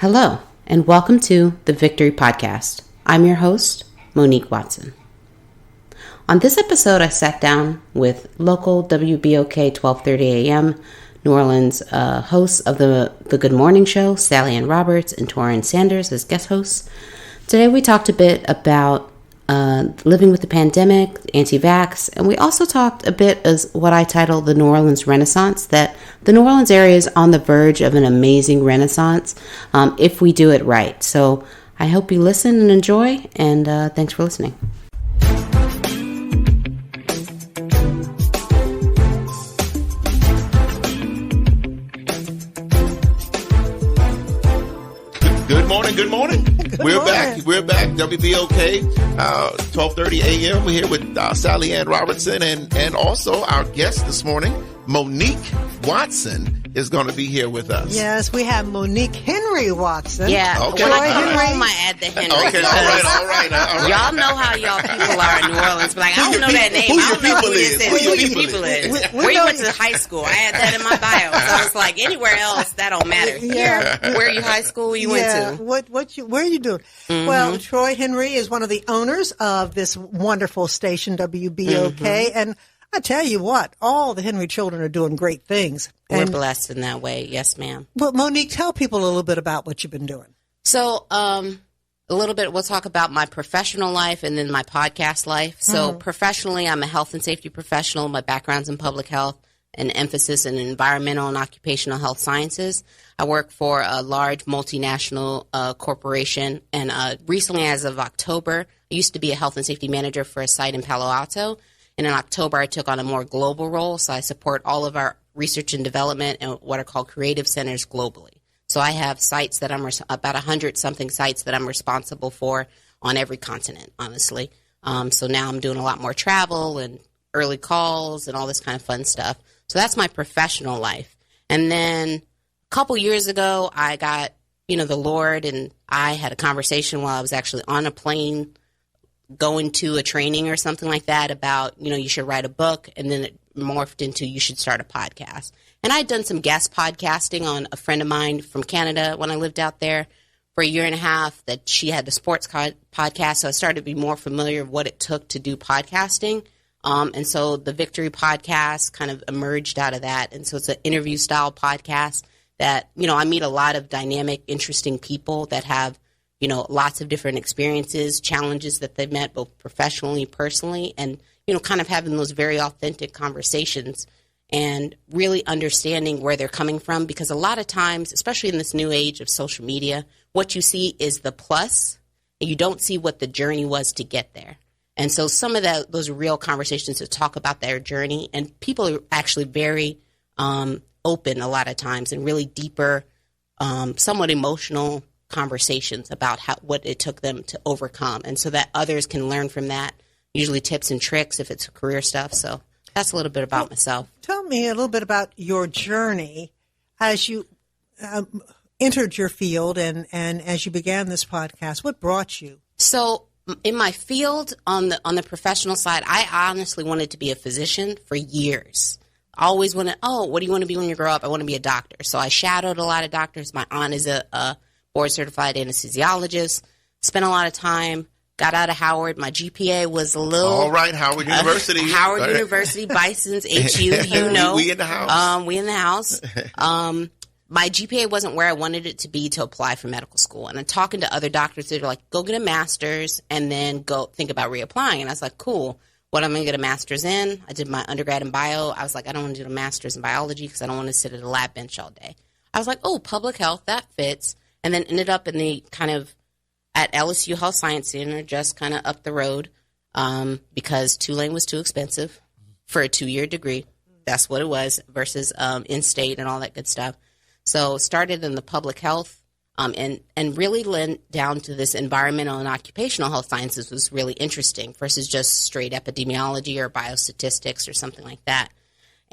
Hello, and welcome to the Victory Podcast. I'm your host, Monique Watson. On this episode, I sat down with local WBOK 12:30 a.m. New Orleans hosts of the Good Morning Show, Sally Ann Roberts and Torrin Sanders as guest hosts. Today we talked a bit about living with the pandemic, anti-vax, and we also talked a bit as what I titled the New Orleans Renaissance, that the New Orleans area is on the verge of an amazing renaissance if we do it right. So I hope you listen and enjoy, and thanks for listening. Good morning. We're back. WBOK, 12:30 a.m. We're here with Sally Ann Robertson and also our guest this morning, Monique Watson, is going to be here with us. Yes, we have Monique Henry Watson. Yeah, okay. When I come home, I add the Henry. Okay, all right. Y'all know how y'all people are in New Orleans. But I don't know that name. I don't know who your people is. Where you went to high school. I had that in my bio. So it's like anywhere else, that don't matter. Yeah. Here, where you high school you went to. Where are you doing? Mm-hmm. Well, Troy Henry is one of the owners of this wonderful station, WBOK. Mm-hmm. And I tell you what, all the Henry children are doing great things. We're blessed in that way. Yes, ma'am. But Monique, tell people a little bit about what you've been doing. So, a little bit, we'll talk about my professional life and then my podcast life. So professionally, I'm a health and safety professional. My background's in public health and emphasis in environmental and occupational health sciences. I work for a large multinational corporation. And recently, as of October, I used to be a health and safety manager for a site in Palo Alto. And in October, I took on a more global role. So I support all of our research and development and what are called creative centers globally. So I have sites that I'm about 100-something sites that I'm responsible for on every continent, honestly. So now I'm doing a lot more travel and early calls and all this kind of fun stuff. So that's my professional life. And then a couple years ago, I got, the Lord, and I had a conversation while I was actually on a plane going to a training or something like that about, you should write a book, and then it morphed into you should start a podcast. And I'd done some guest podcasting on a friend of mine from Canada when I lived out there for a year and a half, that she had the sports podcast. So I started to be more familiar with what it took to do podcasting. And so the Victory podcast kind of emerged out of that. And so it's an interview style podcast that, I meet a lot of dynamic, interesting people that have, lots of different experiences, challenges that they've met both professionally, personally, and, kind of having those very authentic conversations and really understanding where they're coming from. Because a lot of times, especially in this new age of social media, what you see is the plus, and you don't see what the journey was to get there. And so some of those real conversations to talk about their journey, and people are actually very open a lot of times, and really deeper, somewhat emotional conversations about what it took them to overcome, and so that others can learn from that, usually tips and tricks if it's career stuff. So that's a little bit about myself. Tell me a little bit about your journey as you entered your field and as you began this podcast. What brought you? So in my field, on the professional side, I honestly wanted to be a physician for years. I always wanted, what do you want to be when you grow up? I want to be a doctor. So I shadowed a lot of doctors. My aunt is a board-certified anesthesiologist. Spent a lot of time, got out of Howard. My GPA was a little... All right, Howard University. University, Bison's, HU, We in the house. We in the house. My GPA wasn't where I wanted it to be to apply for medical school. And I'm talking to other doctors that are like, go get a master's and then go think about reapplying. And I was like, cool. What am I going to get a master's in? I did my undergrad in bio. I was like, I don't want to do a master's in biology because I don't want to sit at a lab bench all day. I was like, public health, that fits. And then ended up in the kind of at LSU Health Science Center, just kind of up the road, because Tulane was too expensive for a 2-year degree. That's what it was, versus in-state and all that good stuff. So started in the public health, and really lent down to this environmental and occupational health sciences was really interesting versus just straight epidemiology or biostatistics or something like that.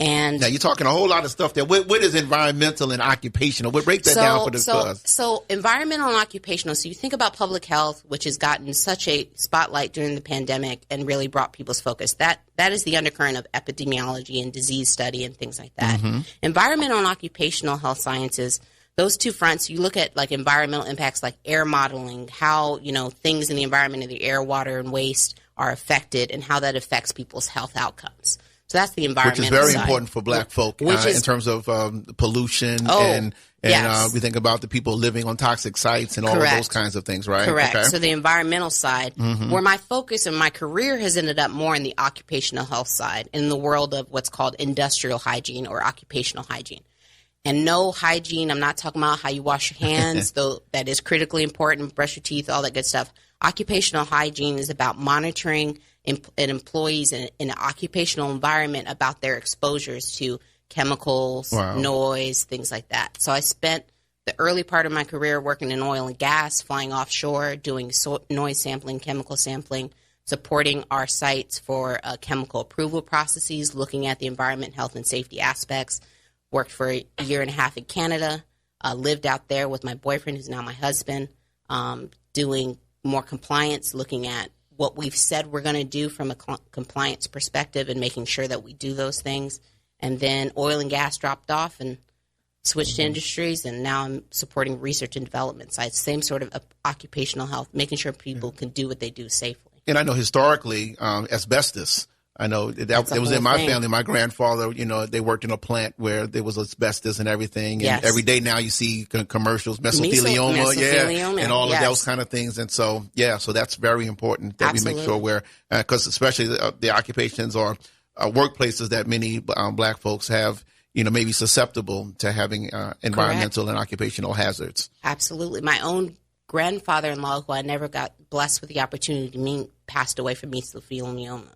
And now you're talking a whole lot of stuff there. What is environmental and occupational? We'll break that down for this class. So environmental and occupational. So you think about public health, which has gotten such a spotlight during the pandemic and really brought people's focus. That is the undercurrent of epidemiology and disease study and things like that. Mm-hmm. Environmental and occupational health sciences, those two fronts, you look at like environmental impacts like air modeling, how, things in the environment and the air, water, and waste are affected and how that affects people's health outcomes. So that's the environmental side. Which is very important for Black folk in terms of pollution and yes. We think about the people living on toxic sites and all of those kinds of things, right? Correct. Okay. So the environmental side, where my focus and my career has ended up more in the occupational health side, in the world of what's called industrial hygiene or occupational hygiene. And no hygiene, I'm not talking about how you wash your hands, though that is critically important, brush your teeth, all that good stuff. Occupational hygiene is about monitoring employees in an occupational environment about their exposures to chemicals, noise, things like that. So I spent the early part of my career working in oil and gas, flying offshore, doing noise sampling, chemical sampling, supporting our sites for chemical approval processes, looking at the environment, health, and safety aspects. Worked for a year and a half in Canada, lived out there with my boyfriend, who's now my husband, doing more compliance, looking at what we've said we're going to do from a compliance perspective and making sure that we do those things. And then oil and gas dropped off and switched to industries, and now I'm supporting research and development sites, same sort of occupational health, making sure people can do what they do safely. And I know historically, asbestos, I know that it was in my family. My grandfather, they worked in a plant where there was asbestos and everything. And every day now you see commercials, mesothelioma, and all of those kind of things. And so, so that's very important that we make sure because especially the occupations or workplaces that many Black folks have, maybe susceptible to having environmental and occupational hazards. Absolutely. My own grandfather-in-law, who I never got blessed with the opportunity to meet, passed away from mesothelioma.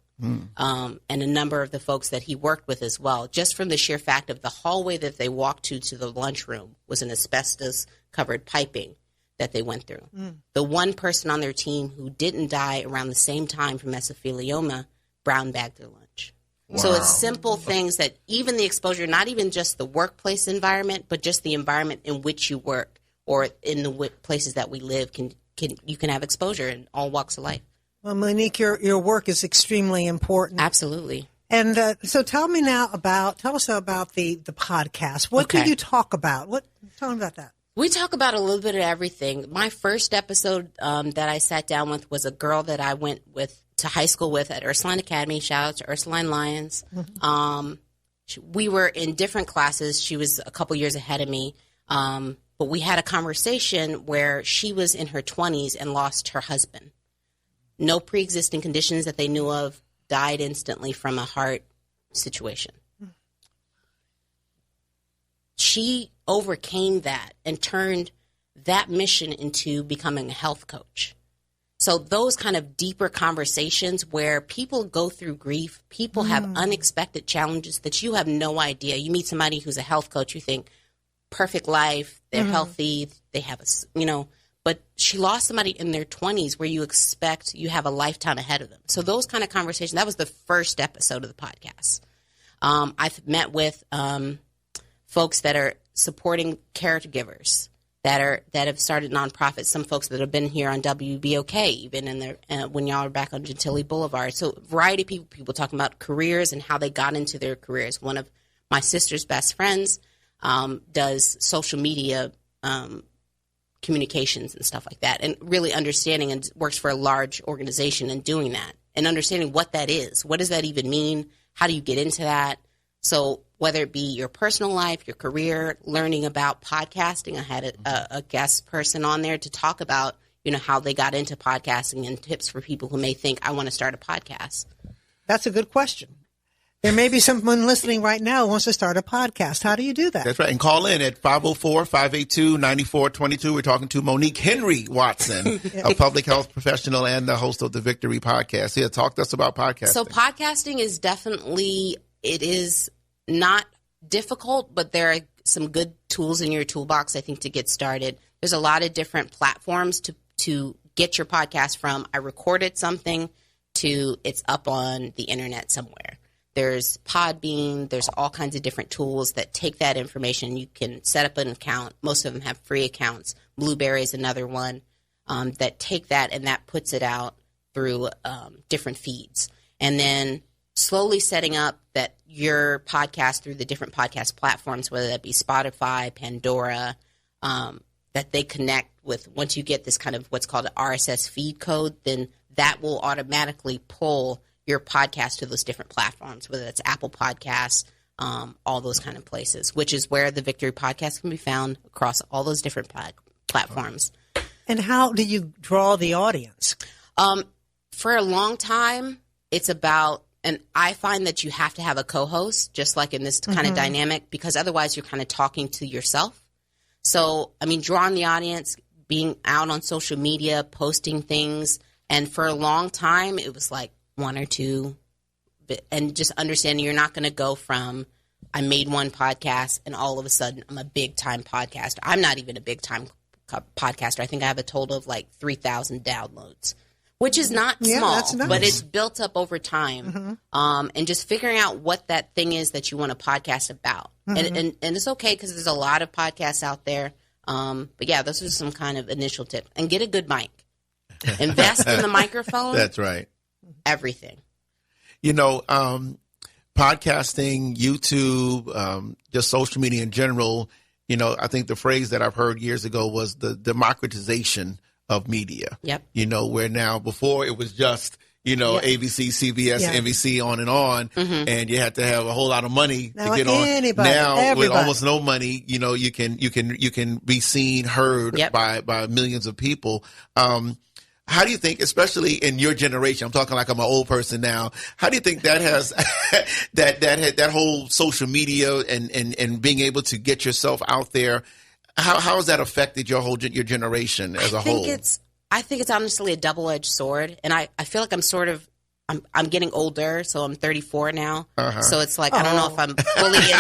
And a number of the folks that he worked with as well, just from the sheer fact of the hallway that they walked to the lunchroom was an asbestos-covered piping that they went through. The one person on their team who didn't die around the same time from mesothelioma brown-bagged their lunch. Wow. So it's simple things that even the exposure, not even just the workplace environment, but just the environment in which you work or in the places that we live, you can have exposure in all walks of life. Well, Monique, your work is extremely important. Absolutely. And so tell us about the podcast. What do you talk about? Tell me about that. We talk about a little bit of everything. My first episode that I sat down with was a girl that I went to high school with at Ursuline Academy. Shout out to Ursuline Lions. We were in different classes. She was a couple years ahead of me. But we had a conversation where she was in her 20s and lost her husband. No pre-existing conditions that they knew of, died instantly from a heart situation. She overcame that and turned that mission into becoming a health coach. So those kind of deeper conversations where people go through grief, people have unexpected challenges that you have no idea. You meet somebody who's a health coach, you think, perfect life, they're healthy, they have but she lost somebody in their 20s where you expect you have a lifetime ahead of them. So those kind of conversations, that was the first episode of the podcast. I've met with folks that are supporting caregivers that have started nonprofits, some folks that have been here on WBOK, even in their when y'all are back on Gentilly Boulevard. So a variety of people talking about careers and how they got into their careers. One of my sister's best friends does social media communications and stuff like that, and really understanding and works for a large organization and doing that and understanding what that is. What does that even mean? How do you get into that? So whether it be your personal life, your career, learning about podcasting, I had a guest person on there to talk about, how they got into podcasting and tips for people who may think, I want to start a podcast. That's a good question. There may be someone listening right now who wants to start a podcast. How do you do that? That's right. And call in at 504-582-9422. We're talking to Monique Henry Watson, a public health professional and the host of the Victory podcast. Here, talk to us about podcasting. So podcasting is it is not difficult, but there are some good tools in your toolbox, I think, to get started. There's a lot of different platforms to get your podcast from. I recorded something to it's up on the internet somewhere. There's Podbean. There's all kinds of different tools that take that information. You can set up an account. Most of them have free accounts. Blueberry is another one that take that and that puts it out through different feeds. And then slowly setting up that your podcast through the different podcast platforms, whether that be Spotify, Pandora, that they connect with. Once you get this kind of what's called an RSS feed code, then that will automatically pull your podcast to those different platforms, whether it's Apple Podcasts, all those kind of places, which is where the Victory Podcast can be found across all those different platforms. And how do you draw the audience? For a long time, it's about, and I find that you have to have a co-host, just like in this kind of dynamic, because otherwise you're kind of talking to yourself. So, I mean, drawing the audience, being out on social media, posting things. And for a long time, it was like one or two. And just understanding you're not going to go from, I made one podcast and all of a sudden I'm a big time podcaster. I'm not even a big time podcaster. I think I have a total of like 3,000 downloads, which is not small, that's nice. But it's built up over time. And just figuring out what that thing is that you want to podcast about. And it's okay because there's a lot of podcasts out there. But yeah, those are some kind of initial tips. And get a good mic. Invest in the microphone. That's right. Everything. You know, podcasting, YouTube, just social media in general, you know, I think the phrase that I've heard years ago was the democratization of media. Yep. You know, where now before it was just, you know, ABC, CBS, NBC, on, and you had to have a whole lot of money now to get on. Now, everybody. with almost no money, you know, you can be seen, heard by millions of people. How do you think, especially in your generation, I'm talking like I'm an old person now, how do you think that has that whole social media and being able to get yourself out there, how has that affected your generation as a whole? I think it's honestly a double-edged sword, and I feel like I'm getting older, so I'm 34 now. So it's like I don't know if I'm fully in.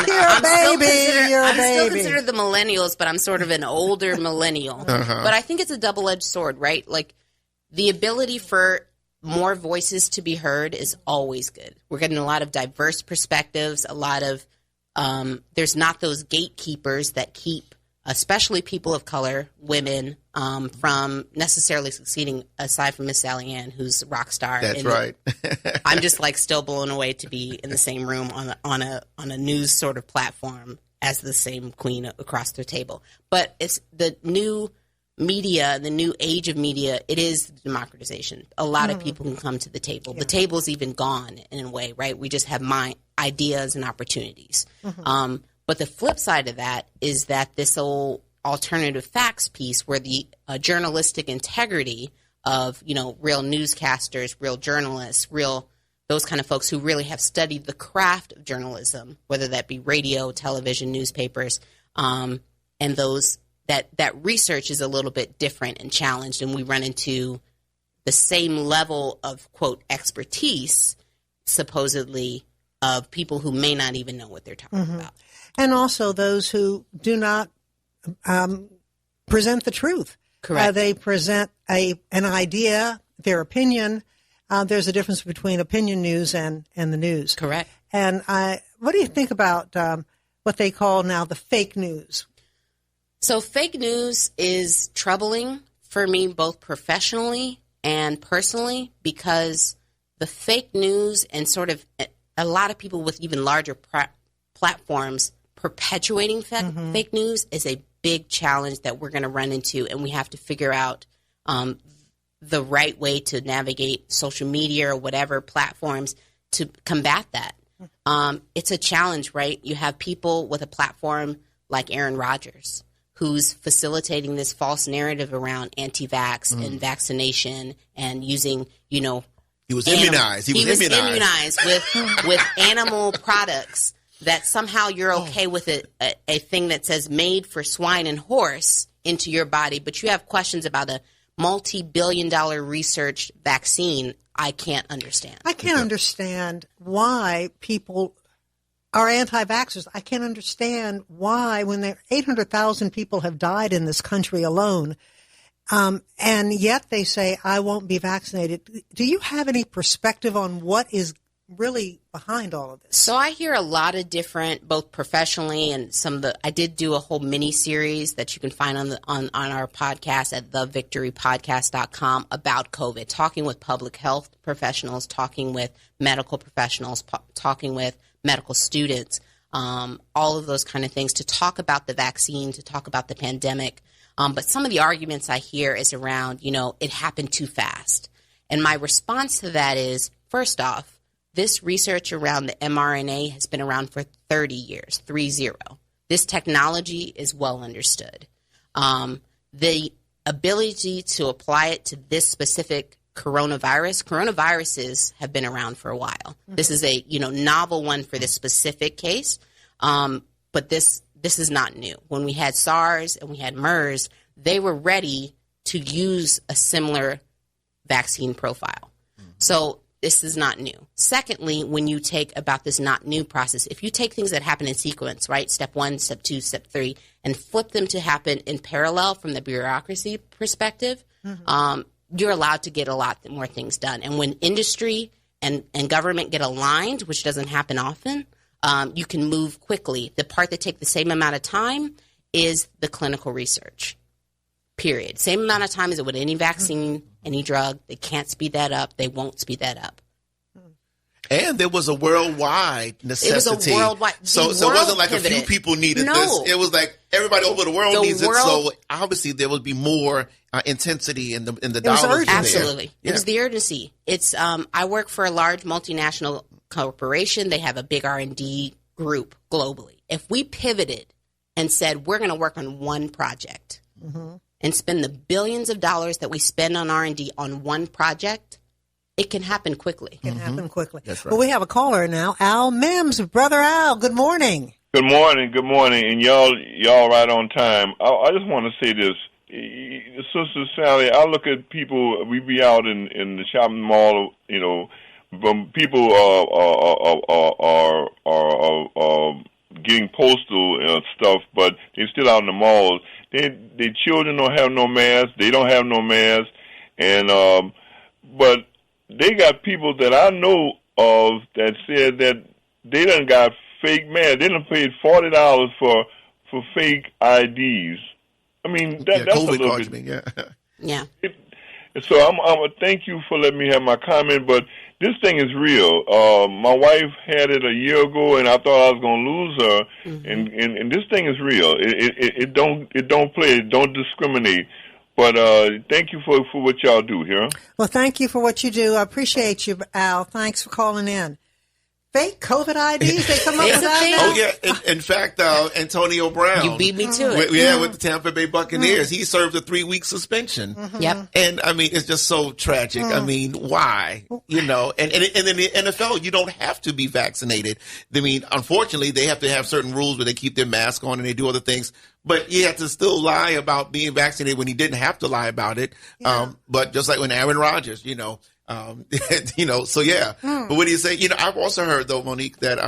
I'm still considered the millennials, but I'm sort of an older millennial. But I think it's a double-edged sword, right? Like the ability for more voices to be heard is always good. We're getting a lot of diverse perspectives, a lot of there's not those gatekeepers that keep especially people of color, women, from necessarily succeeding, aside from Miss Sally Ann, who's a rock star. That's right. I'm just like still blown away to be in the same room on a news sort of platform as the same queen across the table. But it's the new media, the new age of media. It is democratization. A lot of people can come to the table. Yeah. The table's even gone in a way, right? We just have ideas and opportunities. But the flip side of that is that this whole alternative facts piece, where the journalistic integrity of, you know, real newscasters, real journalists, those kind of folks who really have studied the craft of journalism, whether that be radio, television, newspapers, and those that research is a little bit different and challenged, and we run into the same level of, quote, expertise, supposedly, of people who may not even know what they're talking about. And also those who do not present the truth. Correct. They present an idea, their opinion. There's a difference between opinion news and the news. Correct. And what do you think about what they call now the fake news? So fake news is troubling for me, both professionally and personally, because the fake news and sort of a lot of people with even larger platforms perpetuating fake news is a big challenge that we're going to run into, and we have to figure out the right way to navigate social media or whatever platforms to combat that. It's a challenge, right? You have people with a platform like Aaron Rodgers, who's facilitating this false narrative around anti-vax and vaccination and using, you know, he was immunized. He was immunized with animal products, that somehow you're okay with a thing that says made for swine and horse into your body, but you have questions about a multi-billion-dollar research vaccine. I can't understand. I can't understand why people are anti-vaxxers. I can't understand why, when 800,000 people have died in this country alone, and yet they say, I won't be vaccinated. Do you have any perspective on what is really behind all of this? So I hear a lot of different, both professionally and I did do a whole mini series that you can find on our podcast at thevictorypodcast.com about COVID, talking with public health professionals, talking with medical professionals, talking with medical students. all of those kind of things to talk about the vaccine, to talk about the pandemic. But some of the arguments I hear is around, it happened too fast. And my response to that is, first off, this research around the mRNA has been around for 30 years, 30. This technology is well understood. The ability to apply it to this specific coronaviruses have been around for a while. Mm-hmm. This is a, novel one for this specific case. But this is not new. When we had SARS and we had MERS, they were ready to use a similar vaccine profile. Mm-hmm. So this is not new. Secondly, when you take about this not new process, if you take things that happen in sequence, right, step 1, step 2, step 3, and flip them to happen in parallel from the bureaucracy perspective, mm-hmm. You're allowed to get a lot more things done. And when industry and government get aligned, which doesn't happen often, you can move quickly. The part that takes the same amount of time is the clinical research, period. Same amount of time as it would any vaccine, any drug. They can't speed that up. They won't speed that up. And there was a worldwide necessity. It was a worldwide. So it wasn't like pivoted. A few people needed this. It was like everybody over the world needs it. So obviously there would be more intensity in the dollars. Absolutely. Yeah. It was the urgency. It's I work for a large multinational corporation. They have a big R&D group globally. If we pivoted and said we're going to work on one project mm-hmm. and spend the billions of dollars that we spend on R&D on one project, it can happen quickly. It can happen quickly. That's right. Well, we have a caller now, Al Mims. Brother Al, good morning. Good morning. And y'all right on time. I just want to say this. Sister Sally, I look at people, we be out in the shopping mall, people are getting postal stuff, but they're still out in the malls. Their children don't have no masks. They don't have no masks. And, but they got people that I know of that said that they done got fake masks. They done paid $40 for fake IDs. I mean, that's a little bit. Yeah. So I'm thank you for letting me have my comment, but this thing is real. My wife had it a year ago, and I thought I was going to lose her. Mm-hmm. And this thing is real. It don't play. It don't discriminate. But thank you for what y'all do here. Well, thank you for what you do. I appreciate you, Al. Thanks for calling in. Fake COVID IDs, they come up with that now? Oh, yeah. In fact, Antonio Brown. You beat me to it. With the Tampa Bay Buccaneers. Mm-hmm. He served a 3-week suspension. Mm-hmm. Yep. And, I mean, it's just so tragic. I mean, why? And in the NFL, you don't have to be vaccinated. I mean, unfortunately, they have to have certain rules where they keep their mask on and they do other things. But you have to still lie about being vaccinated when he didn't have to lie about it. Yeah. But just like when Aaron Rodgers, so yeah. But what do you say? I've also heard though, Monique, that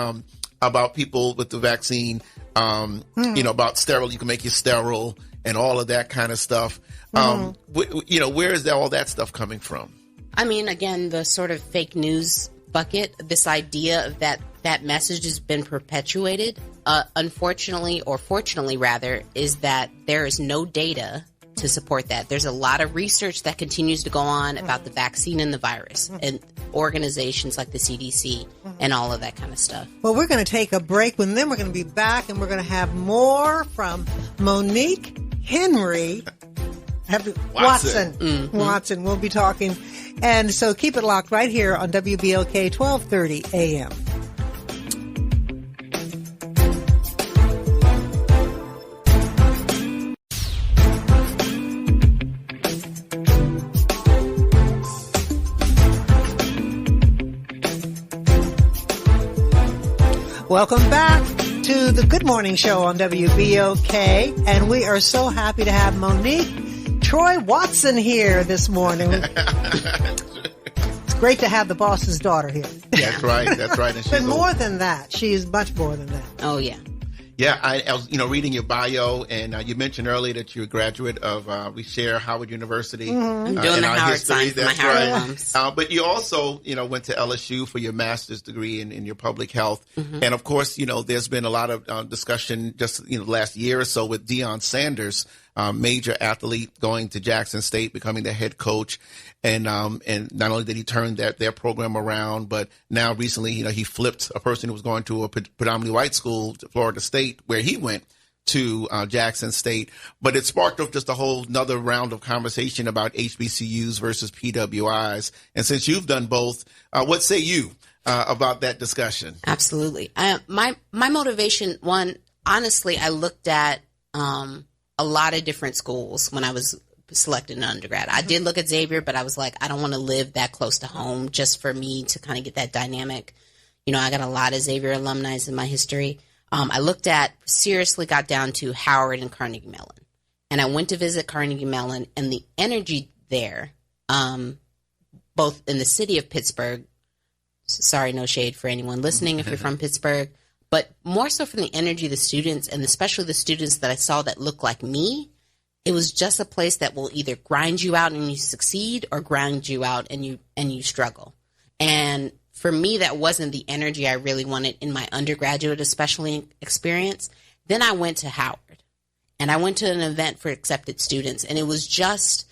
about people with the vaccine, about sterile, you can make you sterile and all of that kind of stuff. Where is all that stuff coming from? I mean, again, the sort of fake news bucket, this idea of that message has been perpetuated. Unfortunately, or fortunately rather, is that there is no data to support that. There's a lot of research that continues to go on about the vaccine and the virus and organizations like the CDC and all of that kind of stuff. Well, we're going to take a break, and then we're going to be back, and we're going to have more from Monique Henry Watson. Mm-hmm. Watson. We'll be talking. And so keep it locked right here on WBOK 1230 AM. Welcome back to the Good Morning Show on WBOK, and we are so happy to have Monique Troy Watson here this morning. It's great to have the boss's daughter here. That's right. And but more than that, she is much more than that. Oh, yeah. Yeah, I was, reading your bio, and you mentioned earlier that you're a graduate of we share Howard University. Mm-hmm. I'm doing the Howard sign for my Howard alums. But you also, went to LSU for your master's degree in your public health. Mm-hmm. And, of course, there's been a lot of discussion just, last year or so with Deion Sanders major athlete, going to Jackson State, becoming the head coach. And not only did he turn their program around, but now recently, he flipped a person who was going to a predominantly white school, Florida State, where he went, to Jackson State. But it sparked up just a whole another round of conversation about HBCUs versus PWIs. And since you've done both, what say you about that discussion? Absolutely. My motivation, one, honestly, I looked at a lot of different schools when I was selected in undergrad. I did look at Xavier, but I was like, I don't want to live that close to home just for me to kind of get that dynamic. I got a lot of Xavier alumni in my history. I seriously got down to Howard and Carnegie Mellon. And I went to visit Carnegie Mellon, and the energy there, both in the city of Pittsburgh, sorry, no shade for anyone listening if you're from Pittsburgh, but more so from the energy of the students, and especially the students that I saw that looked like me. It was just a place that will either grind you out and you succeed, or grind you out and you struggle. And for me, that wasn't the energy I really wanted in my undergraduate, especially experience. Then I went to Howard, and I went to an event for accepted students, and it was just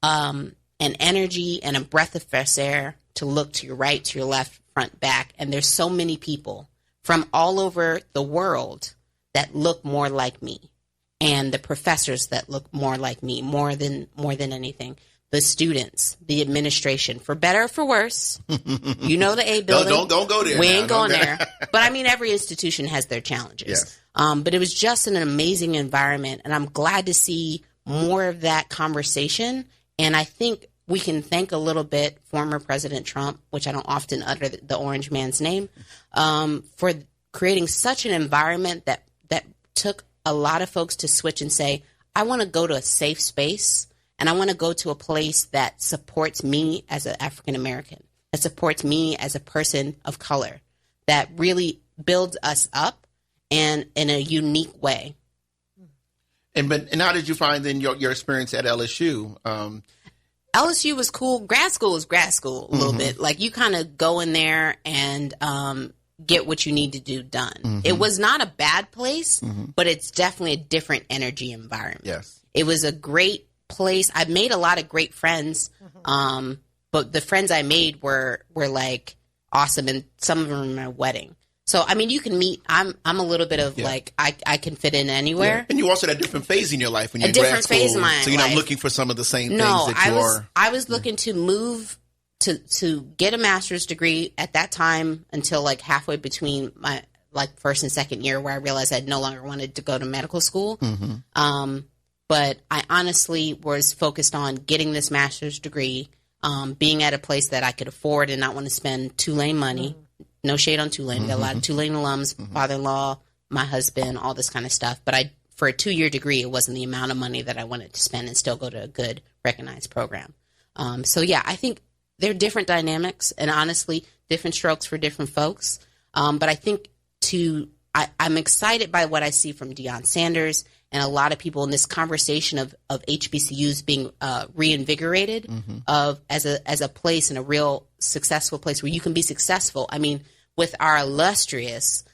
an energy and a breath of fresh air to look to your right, to your left, front, back. And there's so many people from all over the world that look more like me, and the professors that look more like me, more than anything. The students, the administration, for better or for worse. The A building. Don't go there. We ain't going there. But I mean, every institution has their challenges. Yes. But it was just an amazing environment, and I'm glad to see more of that conversation. And I think we can thank a little bit former President Trump, which I don't often utter the orange man's name, for creating such an environment that took a lot of folks to switch and say, I want to go to a safe space. And I want to go to a place that supports me as an African American, that supports me as a person of color, that really builds us up and in a unique way. And how did you find then your experience at LSU? LSU was cool. Grad school is grad school a little bit. Like, you kind of go in there and get what you need to do done. It was not a bad place, but it's definitely a different energy environment. Yes. It was a great place. I made a lot of great friends, but the friends I made were like awesome, and some of them were my wedding. So I mean, you can meet. I'm a little bit of like I can fit in anywhere. Yeah. And you also had a different phase in your life when you're in grad school. Phase in my so you're not looking for some of the same things that you are. I was looking to move to get a master's degree at that time until like halfway between my first and second year, where I realized I no longer wanted to go to medical school. But I honestly was focused on getting this master's degree, being at a place that I could afford and not want to spend Tulane money. No shade on Tulane. We got a lot of Tulane alums, father-in-law, my husband, all this kind of stuff. But for a 2-year degree, it wasn't the amount of money that I wanted to spend and still go to a good, recognized program. I think there are different dynamics and honestly different strokes for different folks. But I think I'm excited by what I see from Deion Sanders and a lot of people in this conversation of HBCUs being reinvigorated as a place and a real successful place where you can be successful. I mean, with our illustrious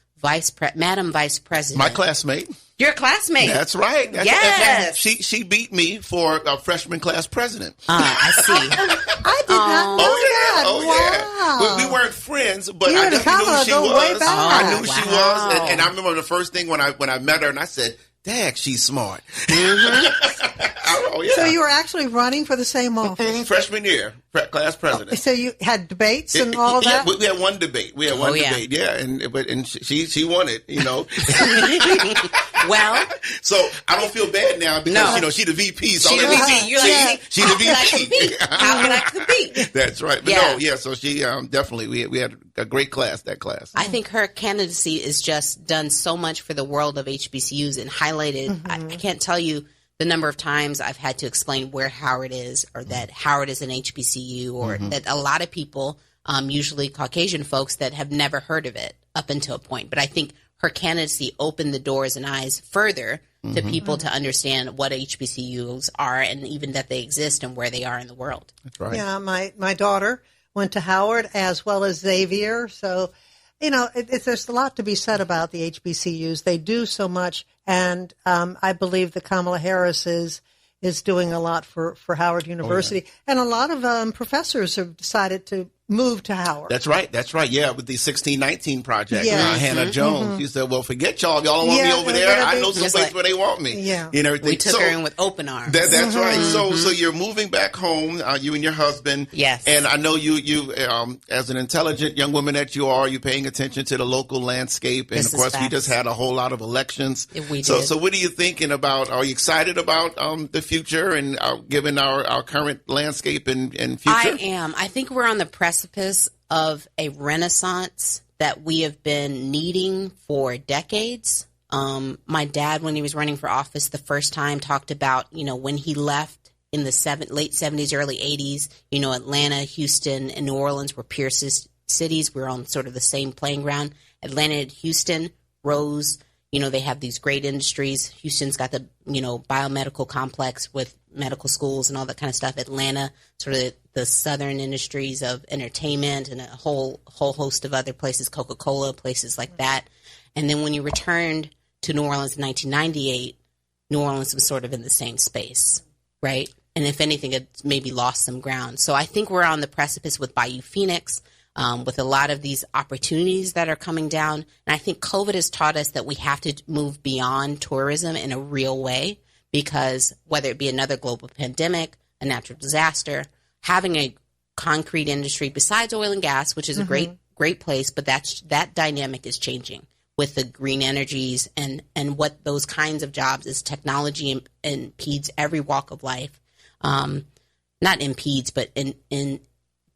Madam Vice President. My classmate. Your classmate. That's right. Yes. She beat me for a freshman class president. I see. I did not know that. Wow. Yeah. We weren't friends, but You I and definitely knew who she Kamala go way was. back. I knew who she Wow. was. And I remember the first thing when I met her and I said, Dad, she's smart. Oh, yeah. So you were actually running for the same office? Freshman year, class president. So you had debates and all of that? Yeah, we had one debate. Debate, yeah, and she won it, Well, so I don't feel bad now because she the VP. So she the VP. You're like, she the VP. How can I compete? That's right. But so she definitely we had a great class. That class. I think her candidacy is just done so much for the world of HBCUs and highlighted. I can't tell you the number of times I've had to explain where Howard is, or that Howard is an HBCU, or that a lot of people, usually Caucasian folks, that have never heard of it up until a point. But I think her candidacy opened the doors and eyes further to people to understand what HBCUs are, and even that they exist and where they are in the world. That's right. Yeah, my daughter went to Howard as well as Xavier. So There's a lot to be said about the HBCUs. They do so much, and I believe that Kamala Harris is doing a lot for Howard University. And a lot of professors have decided to move to Howard. That's right. Yeah, with the 1619 project. Yes. Hannah Jones. She said, well, forget y'all. Y'all don't want me over there. I know some place where they want me. Yeah. We took her in with open arms. That's right. So you're moving back home, you and your husband. Yes. And I know you as an intelligent young woman that you are, you're paying attention to the local landscape. And, of course, we just had a whole lot of elections. We did. So what are you thinking about? Are you excited about the future and given our current landscape and future? I am. I think we're on the precipice of a renaissance that we have been needing for decades. My dad, when he was running for office the first time, talked about, when he left in the late 70s, early 80s, Atlanta, Houston, and New Orleans were peer cities. We were on sort of the same playing ground. Atlanta and Houston rose. They have these great industries. Houston's got the, biomedical complex with medical schools and all that kind of stuff. Atlanta, sort of the southern industries of entertainment and a whole host of other places, Coca-Cola, places like that. And then when you returned to New Orleans in 1998, New Orleans was sort of in the same space, right? And if anything, it maybe lost some ground. So I think we're on the precipice with Bayou Phoenix, with a lot of these opportunities that are coming down. And I think COVID has taught us that we have to move beyond tourism in a real way, because whether it be another global pandemic, a natural disaster, having a concrete industry besides oil and gas, which is a great place, but that dynamic is changing with the green energies and what those kinds of jobs is. Technology impedes every walk of life. Not impedes, but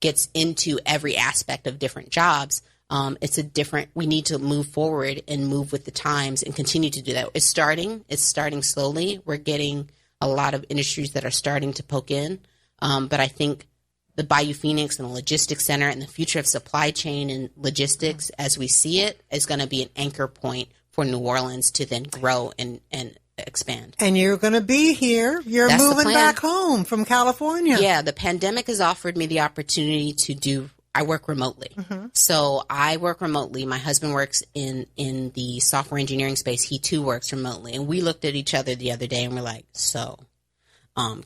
gets into every aspect of different jobs. We need to move forward and move with the times and continue to do that. It's starting slowly. We're getting a lot of industries that are starting to poke in. But I think the Bayou Phoenix and the logistics center and the future of supply chain and logistics as we see it is going to be an anchor point for New Orleans to then grow and expand. And you're going to be here. That's moving back home from California. Yeah, the pandemic has offered me the opportunity to I work remotely. So I work remotely. My husband works in the software engineering space. He too works remotely. And we looked at each other the other day and we're like,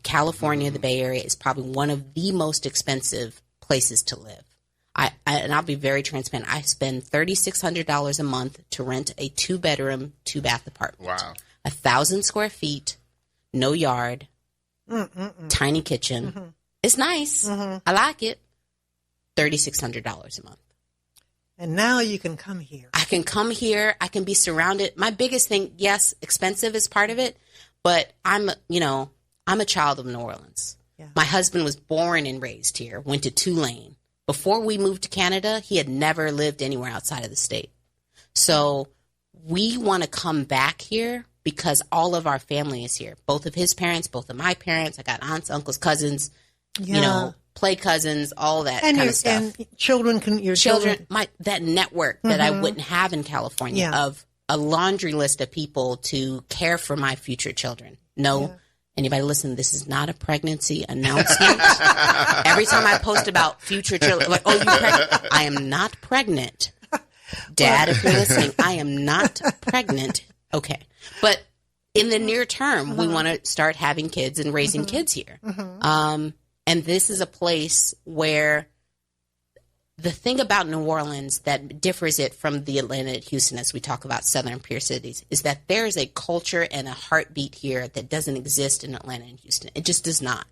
California, the Bay Area is probably one of the most expensive places to live. And I'll be very transparent. I spend $3,600 a month to rent a 2-bedroom, 2-bath apartment. Wow. 1,000 square feet, no yard, tiny kitchen. It's nice. I like it. $3,600 a month. And now you can come here. I can come here. I can be surrounded. My biggest thing, yes, expensive is part of it, but I'm a child of New Orleans. Yeah. My husband was born and raised here, went to Tulane. Before we moved to Canada, he had never lived anywhere outside of the state. So we want to come back here because all of our family is here. Both of his parents, both of my parents. I got aunts, uncles, cousins, play cousins, all that kind of stuff. And your children. That network that I wouldn't have in California of a laundry list of people to care for my future children. Anybody listen, this is not a pregnancy announcement. Every time I post about future children, like, you're pregnant. I am not pregnant. Dad, if you're listening, I am not pregnant. Okay. But in the near term, we want to start having kids and raising kids here. And this is a place where the thing about New Orleans that differs it from the Atlanta and Houston, as we talk about southern peer cities, is that there is a culture and a heartbeat here that doesn't exist in Atlanta and Houston. It just does not.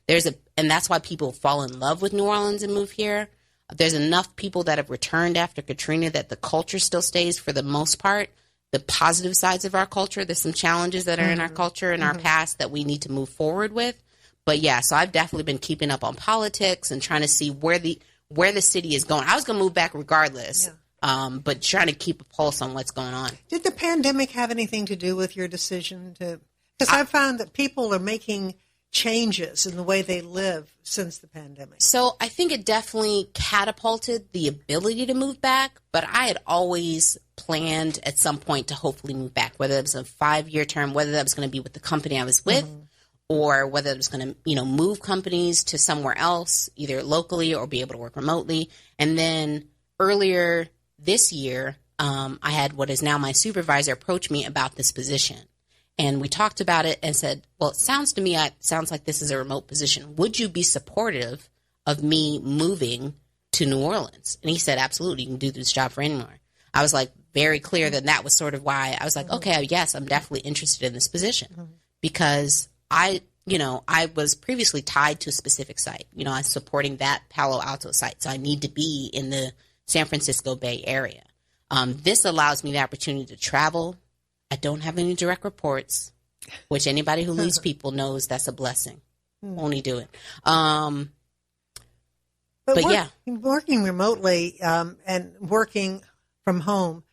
And that's why people fall in love with New Orleans and move here. There's enough people that have returned after Katrina that the culture still stays for the most part. The positive sides of our culture, there's some challenges that are in our culture and our past that we need to move forward with. But so I've definitely been keeping up on politics and trying to see where the city is going. I was going to move back regardless, but trying to keep a pulse on what's going on. Did the pandemic have anything to do with your decision to? Because I've found that people are making changes in the way they live since the pandemic. So I think it definitely catapulted the ability to move back, but I had always planned at some point to hopefully move back, whether it was a 5-year term, whether that was going to be with the company I was with, or whether it was going to, move companies to somewhere else, either locally or be able to work remotely. And then earlier this year, I had what is now my supervisor approach me about this position. And we talked about it and said, well, it sounds to me, sounds like this is a remote position. Would you be supportive of me moving to New Orleans? And he said, absolutely, you can do this job for anywhere. I was like very clear that was sort of why I was like, okay, yes, I'm definitely interested in this position because I was previously tied to a specific site. I was supporting that Palo Alto site. So I need to be in the San Francisco Bay Area. This allows me the opportunity to travel. I don't have any direct reports, which anybody who leads people knows that's a blessing. Only do it. Working remotely and working from home,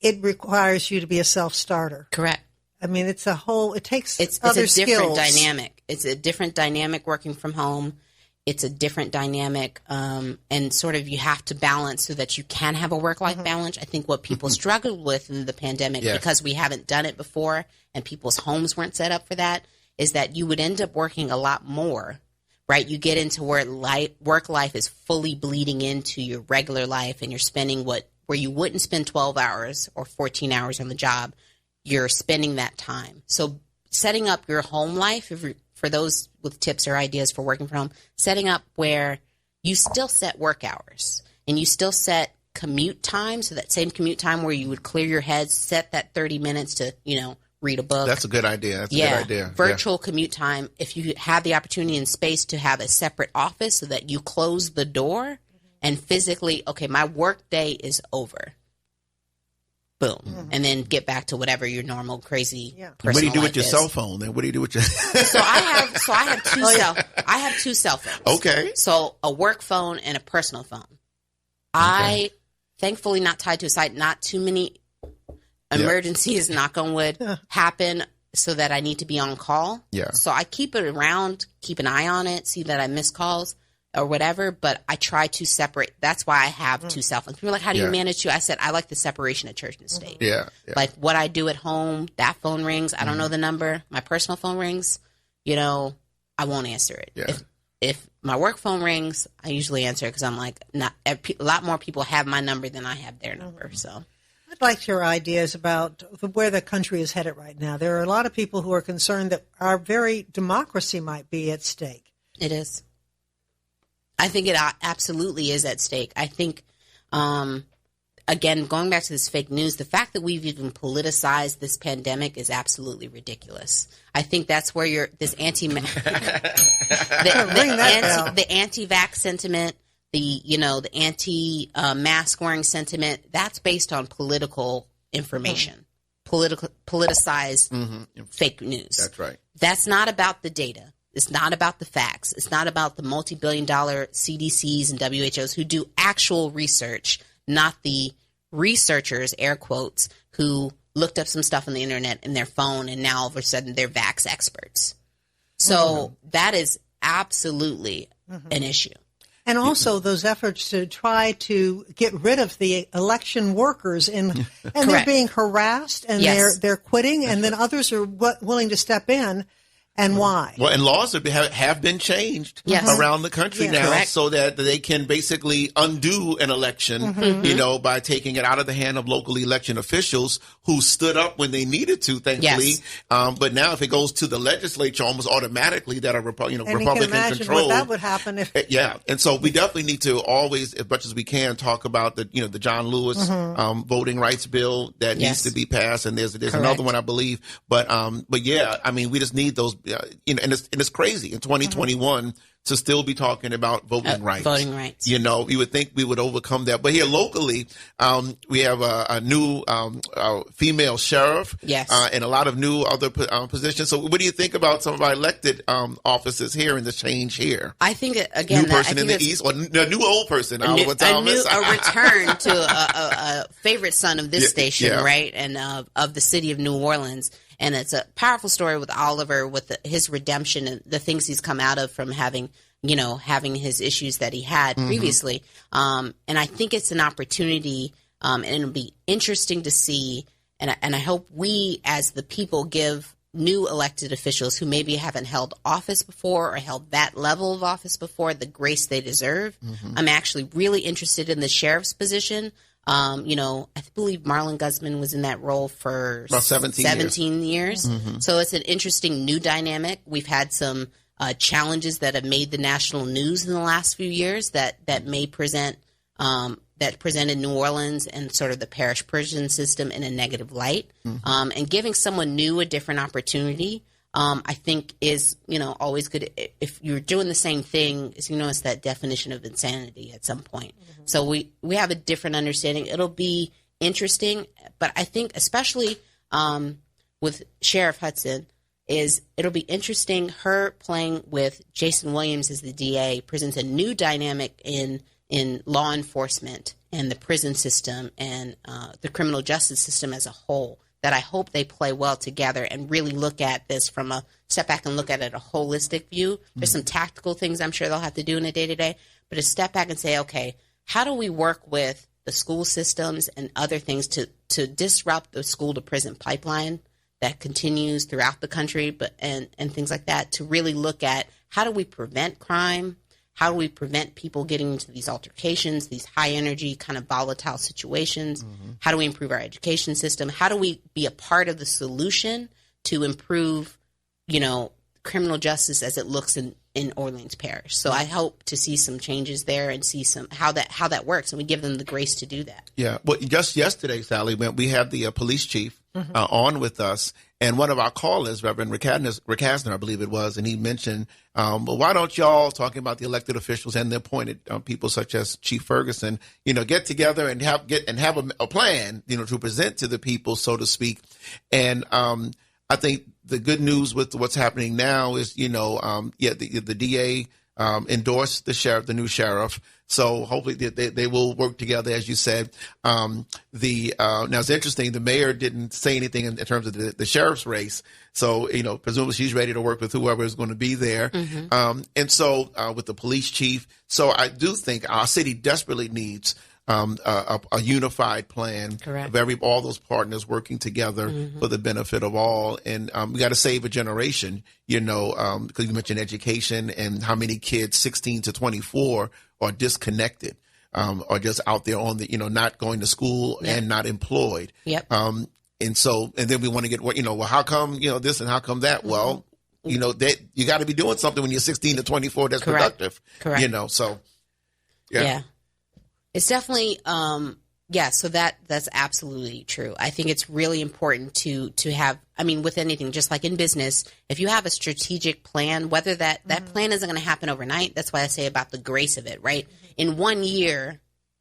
it requires you to be a self-starter. Correct. I mean, it's a different dynamic. It's a different dynamic working from home. It's a different dynamic, and sort of you have to balance so that you can have a work-life balance. I think what people struggled with in the pandemic, because we haven't done it before and people's homes weren't set up for that, is that you would end up working a lot more, right? You get into where work life is fully bleeding into your regular life and you're spending where you wouldn't spend 12 hours or 14 hours on the job, you're spending that time. So setting up your home life, for those with tips or ideas for working from home, setting up where you still set work hours and you still set commute time. So that same commute time where you would clear your head, set that 30 minutes to, read a book. That's a good idea. That's a good idea. Virtual commute time. If you have the opportunity and space to have a separate office so that you close the door and physically, okay, my work day is over. Boom. And then get back to whatever your normal crazy personal What do you do with your is. cell phone? Then what do you do with your? So I have two cell phones. Okay. So a work phone and a personal phone. I thankfully not tied to a site. Not too many emergencies, knock on wood, happen so that I need to be on call. Yeah. So I keep it around, keep an eye on it, see that I miss calls or whatever, but I try to separate. That's why I have two cell phones. People are like, how do you manage two? I said, I like the separation of church and state. Yeah. Like what I do at home, that phone rings. I don't know the number. My personal phone rings. I won't answer it. Yeah. If my work phone rings, I usually answer it because I'm like, a lot more people have my number than I have their number. So I'd like your ideas about where the country is headed right now. There are a lot of people who are concerned that our very democracy might be at stake. It is. I think it absolutely is at stake. I think, again, going back to this fake news, the fact that we've even politicized this pandemic is absolutely ridiculous. I think that's where this the anti-vax sentiment, the anti-mask wearing sentiment, that's based on political information, politicized fake news. That's right. That's not about the data. It's not about the facts. It's not about the multi-billion-dollar CDCs and WHOs who do actual research, not the researchers, air quotes, who looked up some stuff on the internet in their phone and now all of a sudden they're vax experts. So that is absolutely an issue. And also those efforts to try to get rid of the election workers and they're being harassed and they're quitting and then others are willing to step in. And why? Well, and laws have been changed around the country now so that they can basically undo an election, by taking it out of the hand of local election officials who stood up when they needed to, thankfully. Yes. But now if it goes to the legislature almost automatically that are Republican control. And you can imagine what that would happen if... Yeah. And so we definitely need to always, as much as we can, talk about the John Lewis voting rights bill that needs to be passed. And there's another one, I believe. But yeah, I mean, we just need those... and it's crazy in 2021 to still be talking about voting rights. Voting rights. You would think we would overcome that. But here locally, we have a new female sheriff. Yes. And a lot of new other positions. So what do you think about some of our elected officers here and the change here? I think, again, new person in the East or a new old person, Oliver Thomas. A return to a favorite son of this station, right? And of the city of New Orleans. And it's a powerful story with Oliver, with his redemption and the things he's come out of from having his issues that he had previously. And I think it's an opportunity, and it'll be interesting to see. And I hope we, as the people, give new elected officials who maybe haven't held office before or held that level of office before the grace they deserve. I'm actually really interested in the sheriff's position. I believe Marlon Guzman was in that role for about 17 years. Mm-hmm. So it's an interesting new dynamic. We've had some challenges that have made the national news in the last few years that may present that presented New Orleans and sort of the parish prison system in a negative light. Mm-hmm. And giving someone new a different opportunity, I think is, always good. If you're doing the same thing, it's that definition of insanity at some point. Mm-hmm. So we have a different understanding. It'll be interesting, but I think especially with Sheriff Hudson, it'll be interesting. Her playing with Jason Williams as the DA presents a new dynamic in law enforcement and the prison system and the criminal justice system as a whole, that I hope they play well together and really look at this from a step back and look at it a holistic view. There's some tactical things I'm sure they'll have to do in a day-to-day, but a step back and say, okay, how do we work with the school systems and other things to disrupt the school-to-prison pipeline that continues throughout the country, and things like that, to really look at how do we prevent crime. How do we prevent people getting into these altercations, these high-energy kind of volatile situations? Mm-hmm. How do we improve our education system? How do we be a part of the solution to improve, criminal justice as it looks in Orleans Parish? So I hope to see some changes there and see how that works, and we give them the grace to do that. Yeah. Well, just yesterday, Sally, we had the police chief on with us, and one of our callers, Reverend Ricasner, I believe it was, and he mentioned, well, why don't y'all, talking about the elected officials and the appointed people such as Chief Ferguson, get together and have a plan, to present to the people, so to speak. And I think the good news with what's happening now is, the DA endorsed the new sheriff. So hopefully they will work together, as you said. Now it's interesting. The mayor didn't say anything in terms of the sheriff's race. So, presumably she's ready to work with whoever is going to be there. Mm-hmm. And so with the police chief. So I do think our city desperately needs a unified plan. Correct. Of all those partners working together for the benefit of all. And we got to save a generation, because you mentioned education and how many kids 16 to 24 are disconnected, or just out there on the, not going to school and not employed. Yep. And then we want to get, well, how come, this and how come that? Mm-hmm. Well, that you got to be doing something when you're 16 to 24 that's productive. Correct. So, yeah. It's definitely, so that's absolutely true. I think it's really important to have, with anything, just like in business, if you have a strategic plan, whether that plan isn't going to happen overnight, that's why I say about the grace of it, right? In 1 year,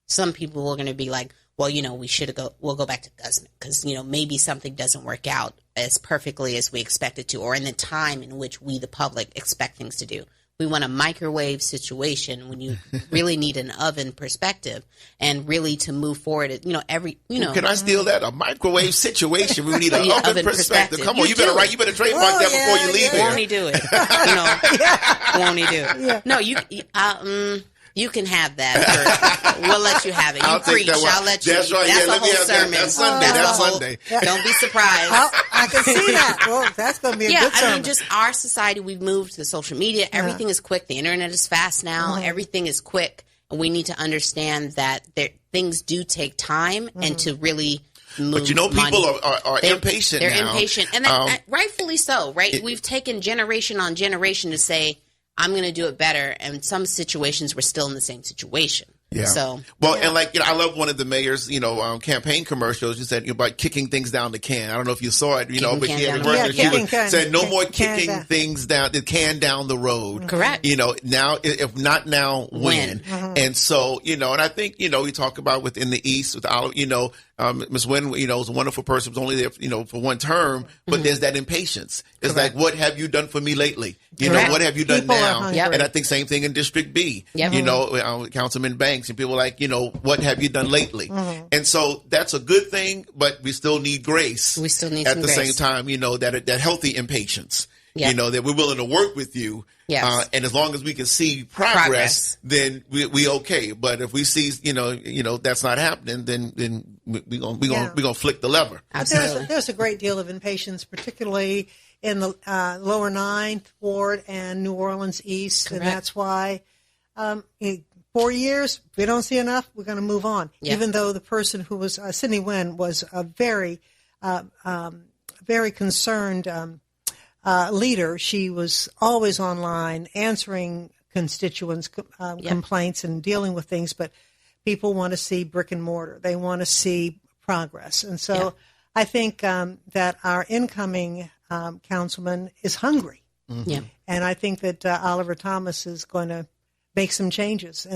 some people are going to be like, well, we'll go back to Guzman because, maybe something doesn't work out as perfectly as we expect it to, or in the time in which we, the public, expect things to do. We want a microwave situation when you really need an oven perspective, and really to move forward. Can I steal that? A microwave situation. We need an oven perspective. Come on, you better trademark that before you leave here. Won't he do it? Won't he do it? Yeah. No, you can have that. We'll let you have it. You preach. I'll let you. That's right. That's a whole sermon. That's Sunday. That's Sunday. Don't be surprised. I can see that. Well, that's going to be a good sermon. Just our society, we've moved to social media. Everything is quick. The internet is fast now. Everything is quick. And we need to understand that things do take time and to really move. But people are impatient now. They're impatient. And rightfully so, right? We've taken generation on generation to say, I'm going to do it better. And some situations, we're still in the same situation. Yeah. So, and I love one of the mayor's, campaign commercials. You said about kicking things down the can. I don't know if you saw it, but she said no more kicking things down the can down the road. Correct. Now, if not now, when? Mm-hmm. And so, and I think, we talk about within the East with Olive, Ms. Wynn, was a wonderful person, was only there, for one term, but there's that impatience. It's like, what have you done for me lately? What have you done People now? And I think same thing in District B. Yep. Councilman Banks and people like, what have you done lately? Mm-hmm. And so that's a good thing, but we still need grace. We still need at the same time, that healthy impatience. Yep. That we're willing to work with you. Yes. And as long as we can see progress. Then we okay. But if we see, that's not happening, then we're gonna flick the lever. Absolutely. There's a great deal of impatience, particularly in the lower 9th Ward and New Orleans East. Correct. And that's why 4 years, if we don't see enough, we're going to move on. Yeah. Even though the person who was, Sydney Wen, was a very concerned leader. She was always online answering constituents' complaints and dealing with things, but people want to see brick and mortar. They want to see progress. And so I think that our incoming councilman is hungry. Mm-hmm. Yeah. And I think that Oliver Thomas is going to make some changes.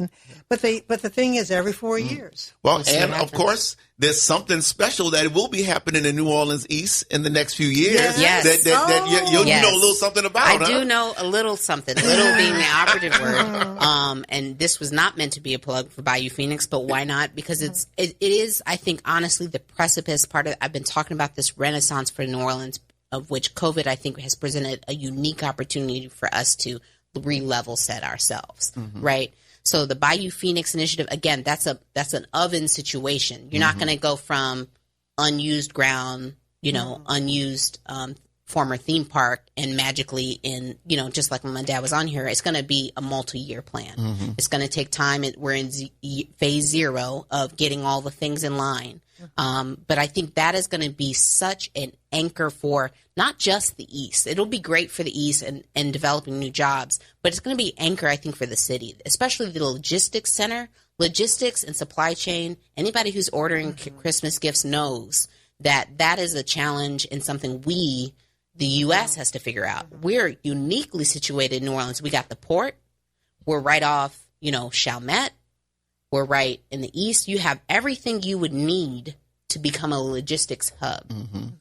But the thing is, every 4 years. Well, and of course, there's something special that will be happening in New Orleans East in the next few years. Yes. That you know a little something about. I do know a little something. Little being the operative word. And this was not meant to be a plug for Bayou Phoenix, but why not? Because it is, I think, honestly, the precipice part of. I've been talking about this renaissance for New Orleans, of which COVID, I think, has presented a unique opportunity for us to re-level set ourselves, right? So the Bayou Phoenix initiative, again, that's an oven situation. You're not going to go from unused ground, unused former theme park, and magically just like when my dad was on here, it's going to be a multi-year plan. It's going to take time. We're in phase 0 of getting all the things in line. But I think that is going to be such an anchor for not just the East. It'll be great for the East and developing new jobs, but it's going to be anchor, I think, for the city, especially the logistics center, logistics and supply chain. Anybody who's ordering Christmas gifts knows that is a challenge and something the U.S. has to figure out. We're uniquely situated in New Orleans. We got the port. We're right off, Chalmette. We're right in the East. You have everything you would need to become a logistics hub.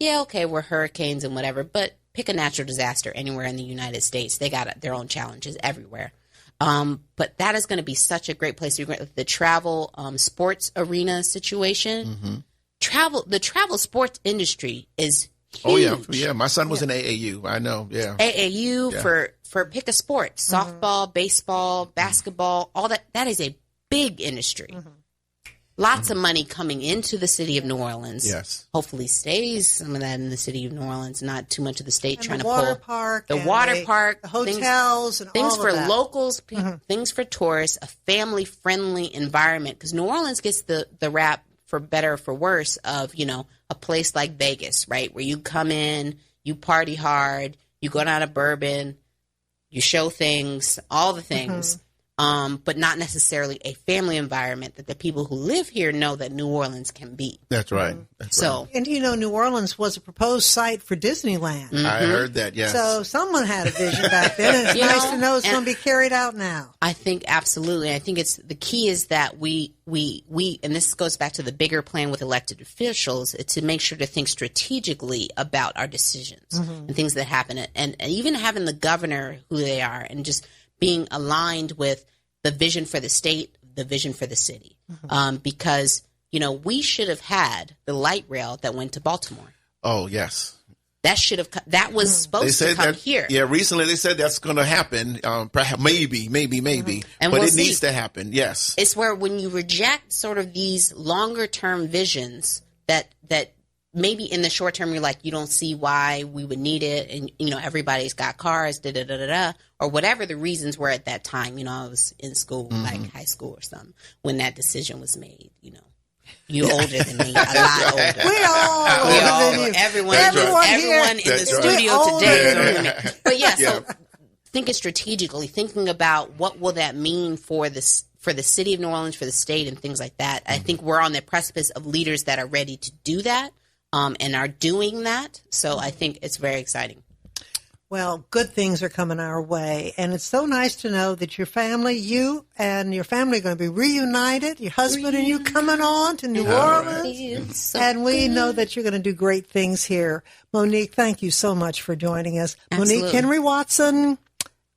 Yeah, okay, we're hurricanes and whatever, but pick a natural disaster anywhere in the United States. They got their own challenges everywhere. But that is going to be such a great place. The travel sports arena situation. The travel sports industry is huge. Oh, yeah. My son was in AAU. I know, yeah. AAU for pick a sport. Softball, baseball, basketball, all that. That is a big industry. Lots of money coming into the city of New Orleans. Yes. Hopefully stays some of that in the city of New Orleans, not too much of the state And trying the to water pull. park, The water park. the hotels, and things all for of that. locals, things for tourists, a family-friendly environment. Because New Orleans gets the rap, for better or for worse, of, a place like Vegas, right? Where you come in, you party hard, you go down to bourbon, you show things, all the things. But not necessarily a family environment that the people who live here know that New Orleans can be. That's right. And New Orleans was a proposed site for Disneyland. I heard that, yes. So someone had a vision back then, and it's nice to know it's going to be carried out now. I think absolutely. I think the key is that we, and this goes back to the bigger plan with elected officials, to make sure to think strategically about our decisions and things that happen, and even having the governor who they are, and just being aligned with the vision for the state, the vision for the city. Because, we should have had the light rail that went to Baltimore. Oh, yes. That was supposed to come here. Yeah, recently they said that's going to happen. Perhaps, maybe. And but it needs to happen, yes. It's where when you reject sort of these longer term visions that maybe in the short term, you're like, you don't see why we would need it. And, everybody's got cars, or whatever the reasons were at that time. I was in school, like high school or something, when that decision was made, You're older than me, a lot older. Everyone in the studio today is older than me. But so thinking strategically, thinking about what will that mean for the city of New Orleans, for the state, and things like that. I think we're on the precipice of leaders that are ready to do that. And are doing that. So I think it's very exciting. Well, good things are coming our way. And it's so nice to know that you and your family are going to be reunited, your husband and you coming on to New Orleans. So and we know that you're going to do great things here. Monique, thank you so much for joining us. Absolutely. Monique Henry Watson,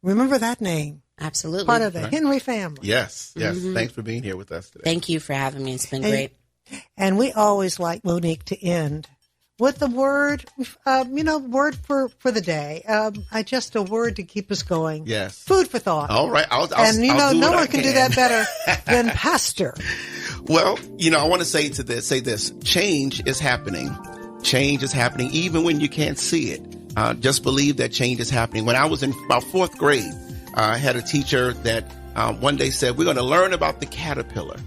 remember that name. Absolutely. Part of the Henry family. Yes. Thanks for being here with us today. Thank you for having me. It's been great. And we always like Monique to end with the word, word for the day. Just a word to keep us going. Yes. Food for thought. All right. I'll no one can do that better than Pastor. Well, I want to say this. Change is happening. Change is happening even when you can't see it. Just believe that change is happening. When I was in about 4th grade, I had a teacher that one day said, we're going to learn about the caterpillar.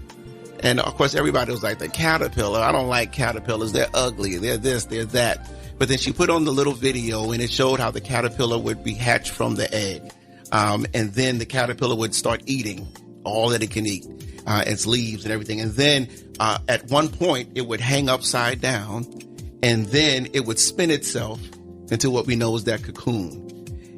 And of course, everybody was like, the caterpillar, I don't like caterpillars. They're ugly. They're this, they're that. But then she put on the little video and it showed how the caterpillar would be hatched from the egg. And then the caterpillar would start eating all that it can eat, its leaves and everything. And then at one point it would hang upside down and then it would spin itself into what we know as that cocoon.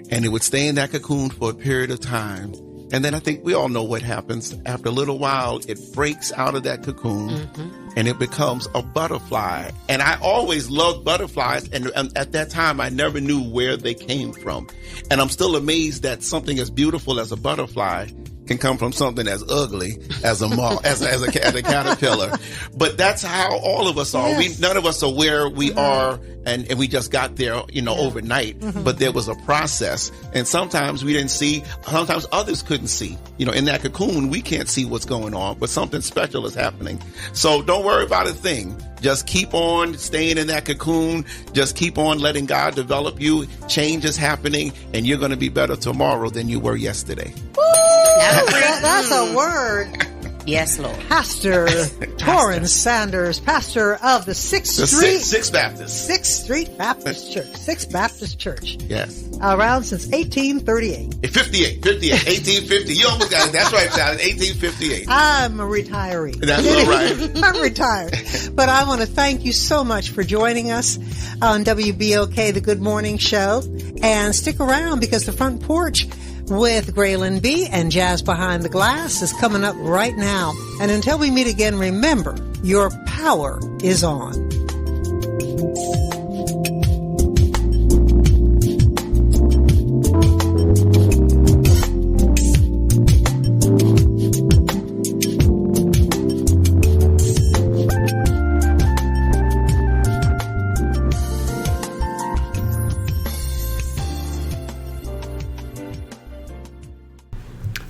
And it would stay in that cocoon for a period of time. And then I think we all know what happens. After a little while, it breaks out of that cocoon and it becomes a butterfly. And I always loved butterflies. And at that time, I never knew where they came from. And I'm still amazed that something as beautiful as a butterfly can come from something as ugly as a moth, as a caterpillar. But that's how all of us are. Yes. None of us are where we are, and we just got there, overnight. But there was a process, and sometimes we didn't see. Sometimes others couldn't see. In that cocoon, we can't see what's going on, but something special is happening. So don't worry about a thing. Just keep on staying in that cocoon. Just keep on letting God develop you. Change is happening, and you're going to be better tomorrow than you were yesterday. That's a word. Yes, Lord. Pastor Torrance Sanders, pastor of the 6th Street. Sixth Baptist. 6th Street Baptist Church. 6th Baptist Church. Yes. Around since 1838. 1850. You almost got it. That's right, Sally. 1858. I'm a retiree. That's all right. I'm retired. But I want to thank you so much for joining us on WBOK, the Good Morning Show. And stick around because the front porch with Graylin B and Jazz Behind the Glass is coming up right now. And until we meet again, remember, your power is on.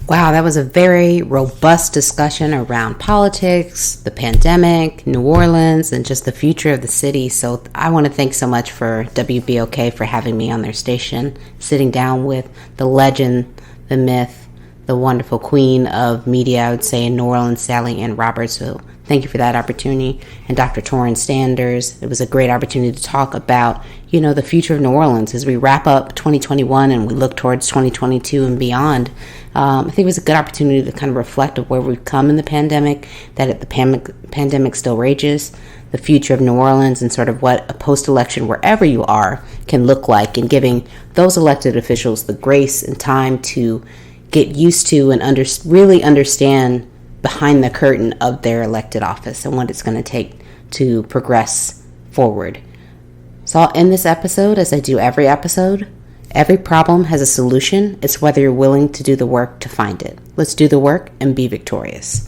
Wow, that was a very robust discussion around politics, the pandemic, New Orleans, and just the future of the city. So I want to thank so much for WBOK for having me on their station, sitting down with the legend, the myth, the wonderful queen of media, I would say, in New Orleans, Sally Ann Roberts. So thank you for that opportunity. And Dr. Torrance Sanders, it was a great opportunity to talk about, the future of New Orleans as we wrap up 2021 and we look towards 2022 and beyond. I think it was a good opportunity to kind of reflect on where we've come in the pandemic, that the pandemic still rages, the future of New Orleans, and sort of what a post-election, wherever you are, can look like, and giving those elected officials the grace and time to get used to and really understand behind the curtain of their elected office and what it's going to take to progress forward. So I'll end this episode as I do every episode. Every problem has a solution. It's whether you're willing to do the work to find it. Let's do the work and be victorious.